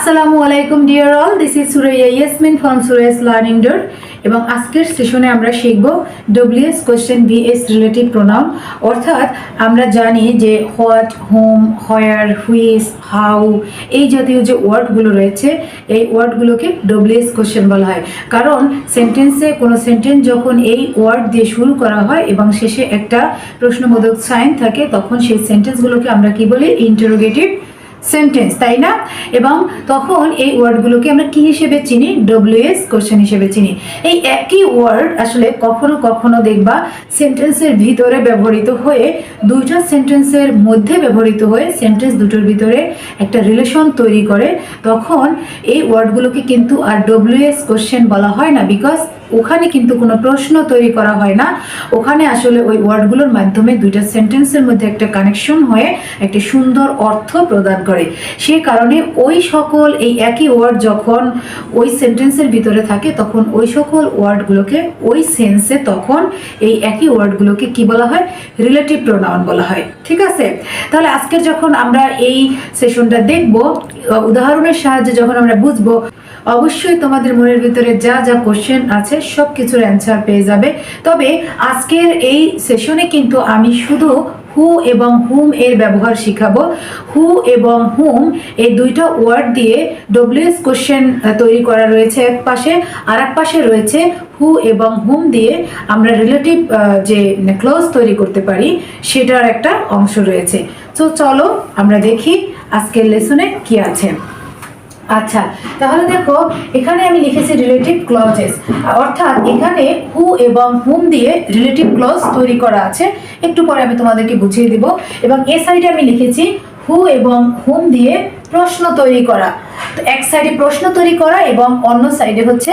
আসসালামু আলাইকুম dear all, this is Suraiya Yasmin from Suraiya's learning door. এবং আজকের সেশনে আমরা শিখব WH question vs relative pronoun. অর্থাৎ আমরা জানি যে what, whom, where, which, how এই জাতীয় যে ওয়ার্ডগুলো রয়েছে এই ওয়ার্ডগুলোকে ডব্লিউএস কোয়েশ্চেন বলা হয়। কারণ সেন্টেন্সে কোনো সেন্টেন্স যখন এই ওয়ার্ড দিয়ে শুরু করা হয় এবং শেষে একটা প্রশ্নবোধক সাইন থাকে তখন সেই সেন্টেন্সগুলোকে আমরা কি বলি? ইন্টারোগেটিভ সেন্টেন্স, তাই না? এবং তখন এই ওয়ার্ডগুলোকে আমরা কি হিসেবে চিনি? ডব্লিউএস কোশ্চেন হিসেবে চিনি। এই একই ওয়ার্ড আসলে কখনো কখনো দেখবা সেন্টেন্সের ভিতরে ব্যবহৃত হয়ে দুইটা সেন্টেন্সের মধ্যে ব্যবহৃত হয়ে সেন্টেন্স দুটোর ভিতরে একটা রিলেশন তৈরি করে। তখন এই ওয়ার্ডগুলোকে কিন্তু আর ডব্লিউএস কোশ্চেন বলা হয় না, বিকজ ওখানে কিন্তু কোনো প্রশ্ন তৈরি করা হয় না। ওখানে আসলে ওই ওয়ার্ডগুলোর মাধ্যমে দুইটা সেন্টেন্সের মধ্যে একটা কানেকশন হয়ে একটা সুন্দর অর্থ প্রদান করে। সেই কারণে ওই সকল এই একই ওয়ার্ড যখন ওই সেন্টেন্সের ভিতরে থাকে তখন ওই সকল ওয়ার্ডগুলোকে ওই সেন্সে তখন এই একই ওয়ার্ডগুলোকে কি বলা হয়? রিলেটিভ প্রোনাউন বলা হয়। ঠিক আছে, তাহলে আজকের যখন আমরা এই সেশনটা দেখব, উদাহরণের সাহায্যে যখন আমরা বুঝবো, অবশ্যই তোমাদের মনের ভিতরে যা যা কোশ্চেন আছে সব কিছুর অ্যান্সার পেয়ে যাবে। তবে আজকের এই সেশনে কিন্তু আমি শুধু হু এবং হুম এর ব্যবহার শিখাবো। হু এবং হুম এই দুইটা ওয়ার্ড দিয়ে ডব্লিউএস কোশ্চেন তৈরি করা রয়েছে এক পাশে, আর এক পাশে রয়েছে হু এবং হুম দিয়ে আমরা রিলেটিভ যে ক্লজ তৈরি করতে পারি সেটার একটা অংশ রয়েছে। তো চলো আমরা দেখি আজকের লেসনে কি আছে। আচ্ছা, তাহলে দেখো এখানে আমি লিখেছি রিলেটিভ ক্লজেস, অর্থাৎ এখানে হু এবং হুম দিয়ে রিলেটিভ ক্লজ তৈরি করা আছে। একটু পরে আমি তোমাদেরকে বুঝিয়ে দিব। এবং এ সাইডে আমি লিখেছি হু এবং হুম দিয়ে প্রশ্ন তৈরি করা। তো এক সাইডে প্রশ্ন তৈরি করা এবং অন্য সাইডে হচ্ছে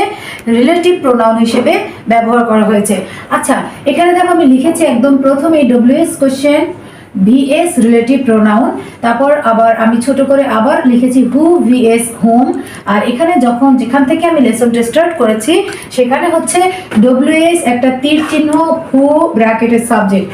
রিলেটিভ প্রোনাউন হিসেবে ব্যবহার করা হয়েছে। আচ্ছা, এখানে দেখো আমি লিখেছি একদম প্রথমে W S question vs relative pronoun, তারপর আবার আমি ছোট করে আবার লিখেছি হু ভিএস হুম। আর এখানে যেখান থেকে আমি লেসনটা স্টার্ট করেছি সেখানে হচ্ছে ডব্লিউএস একটা তীর চিহ্ন, হু ব্র্যাকেটের সাবজেক্ট,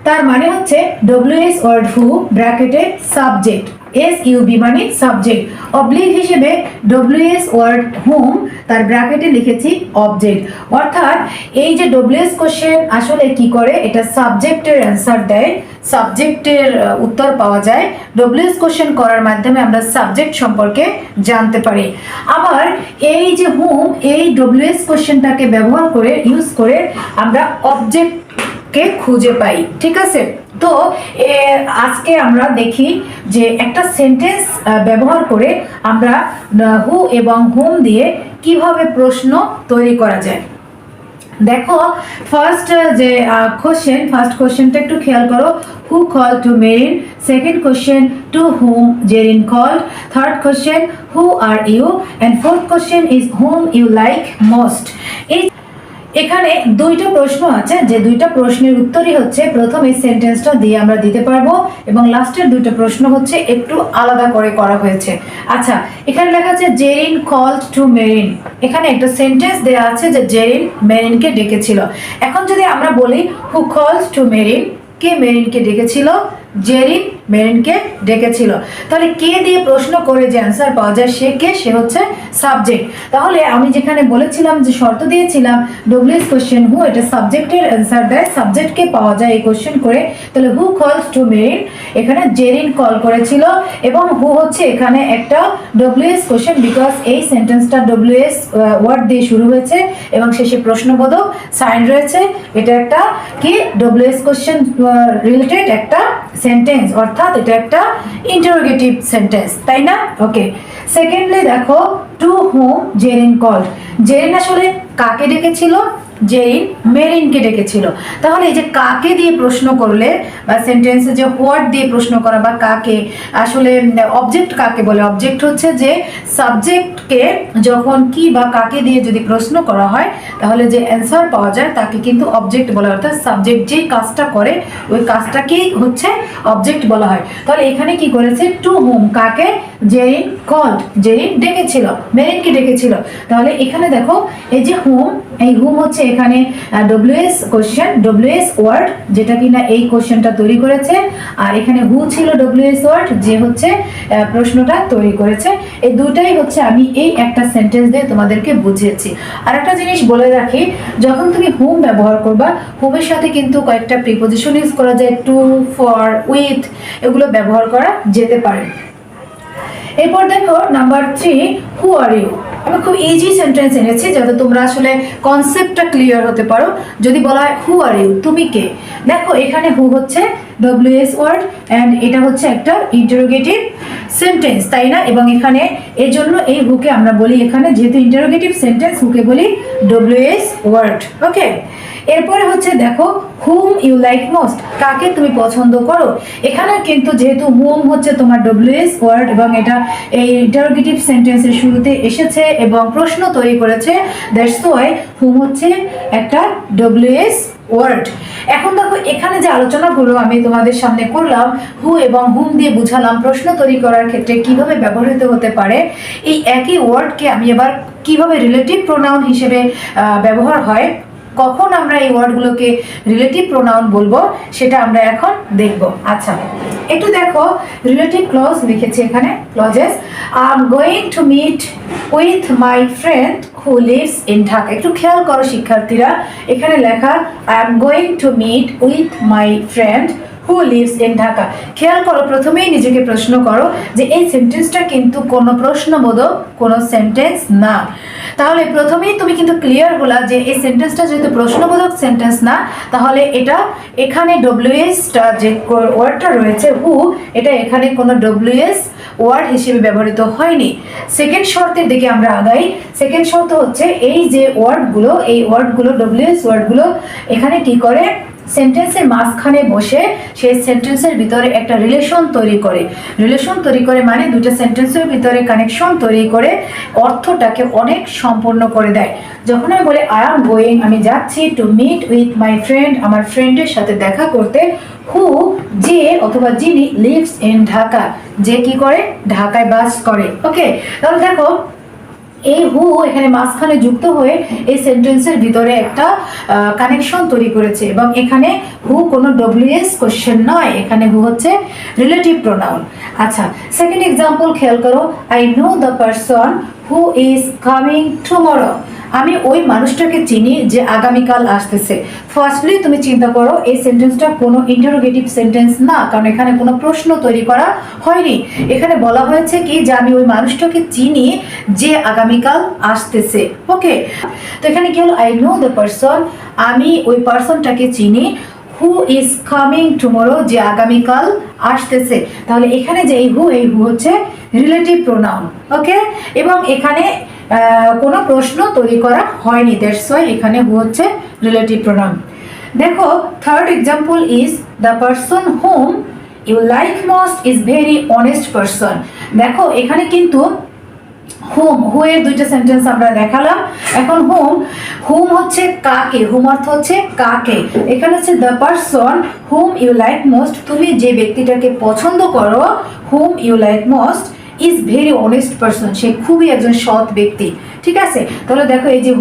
তার মানে হচ্ছে ডব্লিউএস ওয়ার্ড হু ব্র্যাকেটে সাবজেক্ট, এসইউবি মানে সাবজেক্ট, অবলিক হিসেবে ডব্লিউএস ওয়ার্ড হুম তার ব্র্যাকেটে লিখেছি অবজেক্ট। অর্থাৎ এই যে ডব্লিউএস কোশ্চেন আসলে কি করে? এটা সাবজেক্টের অ্যান্সার দেয়, সাবজেক্টের উত্তর পাওয়া যায়। ডব্লিউএস কোশ্চেন করার মাধ্যমে আমরা সাবজেক্ট সম্পর্কে জানতে পারি। আবার এই যে হুম এই ডব্লিউএস কোশ্চেনটাকে ব্যবহার করে ইউজ করে আমরা অবজেক্ট কে খুঁজে পাই। ঠিক আছে, তো আজকে আমরা দেখি যে একটা সেন্টেন্স ব্যবহার করে আমরা হু এবং হুম দিয়ে কিভাবে প্রশ্ন তৈরি করা যায়। দেখো ফার্স্ট যে ফার্স্ট কোশ্চেনটা একটু খেয়াল করো। Who call to Marin, second question to whom Jerin called, third question who are you, and fourth question is whom you like most. এখানে দুইটা প্রশ্ন আছে, যে দুইটা প্রশ্নের উত্তরই হচ্ছে প্রথম এই সেন্টেন্সটা দিয়ে আমরা দিতে পারবো, এবং লাস্টের দুইটা প্রশ্ন হচ্ছে একটু আলাদা করে করা হয়েছে। আচ্ছা, এখানে লেখা আছে জেরিন কল্ড টু মেরিন। এখানে একটা সেন্টেন্স দেওয়া আছে যে জেরিন মেরিনকে ডেকেছিল। এখন যদি আমরা বলি হু কল্ড টু মেরিন, কে মেরিনকে ডেকেছিল? জেরিন মেরিনকে ডেকেছিল। তাহলে কে দিয়ে প্রশ্ন করে যে অ্যান্সার পাওয়া যায় সে কে? সে হচ্ছে সাবজেক্ট। তাহলে আমি যেখানে বলেছিলাম যে শর্ত দিয়েছিলাম ডব্লিউএস কোশ্চেন হু এটা সাবজেক্টের অ্যান্সার দেয়, সাবজেক্টকে পাওয়া যায় এই কোশ্চেন করে। তাহলে হু কলস টু মেরিন, এখানে জেরিন কল করেছিল এবং হু হচ্ছে এখানে একটা ডব্লিউএস কোশ্চেন, বিকজ এই সেন্টেন্সটা ডব্লিউএস ওয়ার্ড দিয়ে শুরু হয়েছে এবং শেষে প্রশ্নবোধক সাইন রয়েছে। এটা একটা কি? ডব্লিউএস কোশ্চেন রিলেটেড একটা সেন্টেন্স, অর্থাৎ এটা একটা ইন্টারোগেটিভ সেন্টেন্স, তাই না? ওকে, সেকেন্ডলি দেখো two whom Jerin called. Zerin আসলে কাকে ডেকেছিল? জেরিন মেরিনকে ডেকেছিল। তাহলে এই যে কাকে দিয়ে প্রশ্ন করলে বা সেন্টেন্সে যে হোয়াট দিয়ে প্রশ্ন করা বা কাকে, আসলে অবজেক্ট কাকে বলে? অবজেক্ট হচ্ছে যে সাবজেক্টকে যখন কি বা কাকে দিয়ে যদি প্রশ্ন করা হয় তাহলে যে অ্যান্সার পাওয়া যায় তাকে কিন্তু অবজেক্ট বলা হয়। অর্থাৎ সাবজেক্ট যেই কাজটা করে ওই কাজটাকেই হচ্ছে অবজেক্ট বলা হয়। তাহলে এখানে কি করেছে? টু হুম, কাকে? জেরিন কল্ড, জেরিন ডেকেছিল, মেরিনকে ডেকেছিল। তাহলে এখানে দেখো এই যে হুম, এই হুম হচ্ছে এখানে ডব্লিউএস কোশ্চেন, ডব্লিউএস ওয়ার্ড, যেটা কিনা এই কোশ্চেনটা তৈরি করেছে। আর এখানে হু ছিল ডব্লিউএস ওয়ার্ড, যে হচ্ছে প্রশ্নটা তৈরি করেছে। এই দুটাই হচ্ছে আমি এই একটা সেন্টেন্স দিয়ে তোমাদেরকে বুঝিয়েছি। আর একটা জিনিস বলে রাখি, যখন তুমি হুম ব্যবহার করবা, হুমের সাথে কিন্তু কয়েকটা প্রিপোজিশন ইউজ করা যায়, টু, ফর, উইথ, এগুলো ব্যবহার করা যেতে পারে। এরপর দেখো নাম্বার 3, হু আর ইউ। আমি খুব ইজি সেন্টেন্স এনেছি যাতে তোমরা আসলে কনসেপ্টটা ক্লিয়ার হতে পারো। যদি বলা হয় হু আর ইউ, তুমি কে, দেখো এখানে হু হচ্ছে ডব্লিউএস ওয়ার্ড এন্ড এটা হচ্ছে একটা ইন্টারোগেটিভ সেন্টেন্স, তাই না? এবং এখানে এর জন্য এই হুকে আমরা বলি, এখানে যেহেতু ইন্টারোগেটিভ সেন্টেন্স, হুকে বলি ডব্লিউএস ওয়ার্ড। ওকে, এরপরে হচ্ছে দেখো হুম ইউ লাইক মোস্ট, কাকে তুমি পছন্দ করো। এখানে কিন্তু যেহেতু হুম হচ্ছে তোমার ডব্লিউএস ওয়ার্ড এবং এটা এই ইন্টারোগেটিভ সেন্টেন্সের শুরুতে এসেছে এবং প্রশ্ন তৈরি করেছে, দ্যাটস ওয়াই হুম হচ্ছে একটা ডব্লিউএস ওয়ার্ড। এখন দেখো এখানে যে আলোচনাগুলো আমি তোমাদের সামনে করলাম, হু এবং হুম দিয়ে বুঝালাম প্রশ্ন তৈরি করার ক্ষেত্রে কিভাবে ব্যবহৃত হতে পারে, এই একই ওয়ার্ডকে আমি এবার কিভাবে রিলেটিভ প্রোনাউন হিসেবে ব্যবহার হয়, কখন আমরা এই ওয়ার্ডগুলোকে রিলেটিভ প্রোনাউন বলবো, সেটা আমরা এখন দেখব। আচ্ছা, একটু দেখো রিলেটিভ ক্লজ লিখেছি এখানে, clauses. I am going to meet with my friend who lives in Dhaka. একটু খেয়াল করো শিক্ষার্থীরা, এখানে লেখা I am going to meet with my friend who lives in Dhaka. খেয়াল করো, প্রথমেই নিজেকে প্রশ্ন করো যে এই সেন্টেন্সটা কিন্তু কোনো প্রশ্নবোধক কোনো সেন্টেন্স না। তাহলে প্রথমেই তুমি কিন্তু ক্লিয়ার হলা যে এই সেন্টেন্সটা যেহেতু প্রশ্নবোধক সেন্টেন্স না, তাহলে এটা এখানে ডব্লিউএসটা যে ওয়ার্ডটা রয়েছে হু, এটা এখানে কোনো ডব্লিউএস ওয়ার্ড হিসেবে ব্যবহৃত হয়নি। সেকেন্ড শর্তের দিকে আমরা আগাই। সেকেন্ড শর্ত হচ্ছে এই যে ওয়ার্ডগুলো, এই ওয়ার্ডগুলো ডব্লিউএস ওয়ার্ডগুলো এখানে কি করে, সেন্টেন্সের মাঝখানে বসে সেই সেন্টেন্সের ভিতরে একটা রিলেশন তৈরি করে। রিলেশন তৈরি করে মানে দুটো সেন্টেন্সের ভিতরে কানেকশন তৈরি করে অর্থটাকে অনেক সম্পূর্ণ করে দেয়। যখন আমি বলি আই এম গোয়িং, আমি যাচ্ছি, to meet with my friend, আমার ফ্রেন্ডের সাথে দেখা করতে, হু যে অথবা যিনি লিভস ইন ঢাকা, যে কি করে, ঢাকায় বাস করে। ওকে, তাহলে দেখো এই হু এখানে মাঝখানে যুক্ত হয়ে এই সেন্টেন্সের ভিতরে একটা কানেকশন তৈরি করেছে এবং এখানে হু কোনো ডব্লিউএস কোশ্চেন নয়, এখানে হু হচ্ছে রিলেটিভ প্রোনাউন। আচ্ছা, সেকেন্ড এক্সাম্পল খেয়াল করো, I know the person who is coming tomorrow. আমি ওই মানুষটাকে চিনি যে আগামীকাল আসতেছে। ফার্স্টলি তুমি চিন্তা করো, এই সেন্টেন্সটা কোনো ইন্টারোগেটিভ সেন্টেন্স না, কারণ এখানে কোনো প্রশ্ন তৈরি করা হয়নি। এখানে বলা হয়েছে কি যে আমি ওই মানুষটাকে চিনি যে আগামীকাল আসতেছে। ওকে, তো এখানে কি হলো, আই নো দ্য পারসন, আমি ওই পারসনটাকে চিনি, হু ইজ কামিং টুমরো, যে আগামীকাল আসতেছে। তাহলে এখানে যে এই হু হচ্ছে রিলেটিভ প্রোনাউন। ওকে, এবং এখানে কোনো প্রশ্ন তৈরি করা হয়নি, দ্যাটস ওয়াই এখানে হু হচ্ছে রিলেটিভ প্রোনাউন। দেখো third example is the person whom you like most is very honest person. দেখো এখানে কিন্তু হুম, হু এর দুইটা সেন্টেন্স আমরা দেখালাম। এখন হুম হচ্ছে কাকে, হুম অর্থ হচ্ছে কাকে। এখানে হচ্ছে the person whom you like most, তুমি যে ব্যক্তিটাকে পছন্দ করো, whom you like most is very honest person, সে খুবই একজন সৎ ব্যক্তি। ঠিক আছে, তাহলে দেখো এই যে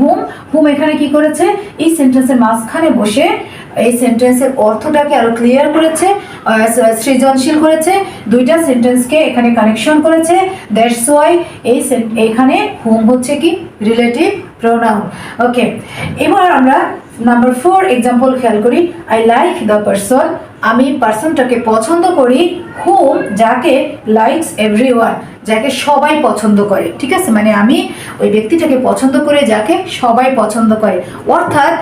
হুম এখানে কি করেছে, এই সেন্টেন্সের মাঝখানে বসে এই সেন্টেন্সের অর্থটাকে আরো ক্লিয়ার করেছে, সৃজনশীল করেছে, দুইটা সেন্টেন্সকে এখানে কানেকশন করেছে। দ্যাটস ওয়াই এখানে হুম হচ্ছে কি রিলেটিভ প্রোনাউন। ওকে, এবার আমরা নাম্বার 4 এক্সাম্পল খেয়াল করি, আই লাইক দ্য পারসন, আমি পারসনটাকে পছন্দ করি, হুম যাকে লাইকস এভরিওয়ান, যাকে সবাই পছন্দ করে। ঠিক আছে, মানে আমি ওই ব্যক্তিটাকে পছন্দ করে যাকে সবাই পছন্দ করে। অর্থাৎ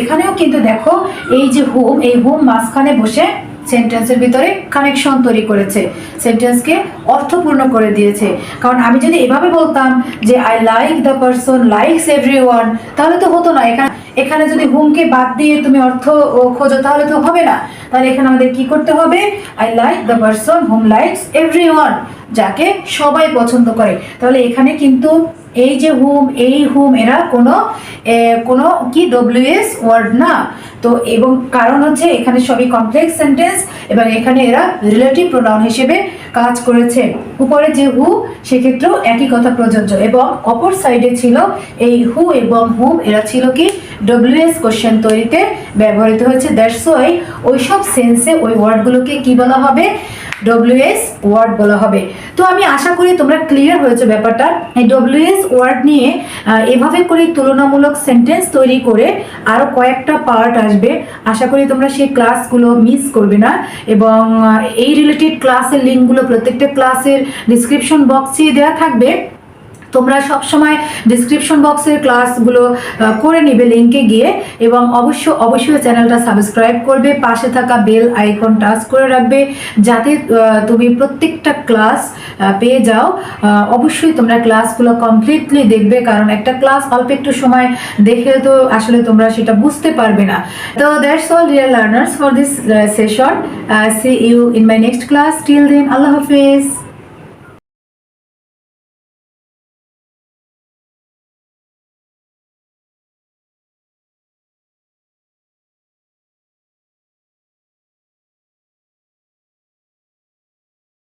এখানেও কিন্তু দেখো এই যে এই হুম মাঝখানে বসে সেন্টেন্সের ভিতরে কানেকশন তৈরি করেছে, সেন্টেন্সকে অর্থপূর্ণ করে দিয়েছে। কারণ আমি যদি এভাবে বলতাম যে I like the person likes everyone, তাহলে তো হতো না। এখানে যদি হুমকে বাদ দিয়ে তুমি অর্থ খোঁজো তাহলে তো হবে না। তাহলে এখানে আমাদের কি করতে হবে, I like the person hmm likes everyone, যাকে সবাই পছন্দ করে। তাহলে এখানে কিন্তু এই যে হুম, এই হুম এরা কোনো কি ডব্লিউএস ওয়ার্ড না। তো এবং কারণ হচ্ছে এখানে সবই কমপ্লেক্স সেন্টেন্স এবং এখানে এরা রিলেটিভ প্রোনাউন হিসেবে কাজ করেছে। উপরে যে হু সেক্ষেত্রেও একই কথা প্রযোজ্য এবং অপর সাইডে ছিল এই হু এবং হুম, এরা ছিল কি ডব্লিউএস কোশ্চেন তৈরিতে ব্যবহৃত হয়েছে। দ্যাটস ওয়াই ওইসব সেন্সে ওই ওয়ার্ডগুলোকে কি বলা হবে, ডব্লিউএস ওয়ার্ড বলা হবে। তো আমি আশা করি তোমরা ক্লিয়ার হয়েছে ব্যাপারটা। এই ডব্লিউএস ওয়ার্ড নিয়ে এভাবে করে তুলনামূলক সেন্টেন্স তৈরি করে আরও কয়েকটা পার্ট আসবে। আশা করি তোমরা সেই ক্লাসগুলো মিস করবে না এবং এই রিলেটেড ক্লাসের লিঙ্কগুলো প্রত্যেকটা ক্লাসের ডিসক্রিপশন বক্সে দেওয়া থাকবে। তোমরা সবসময় ডিসক্রিপশন বক্সের ক্লাসগুলো করে নিবে লিঙ্কে গিয়ে এবং অবশ্যই চ্যানেলটা সাবস্ক্রাইব করবে, পাশে থাকা বেল আইকন টাচ করে রাখবে যাতে তুমি প্রত্যেকটা ক্লাস পেয়ে যাও। অবশ্যই তোমরা ক্লাসগুলো কমপ্লিটলি দেখবে, কারণ একটা ক্লাস অল্প একটু সময় দেখে তো আসলে তোমরা সেটা বুঝতে পারবে না। তো that's all dear learners for this session. See you in my next class. Till then, আল্লাহ হাফেজ।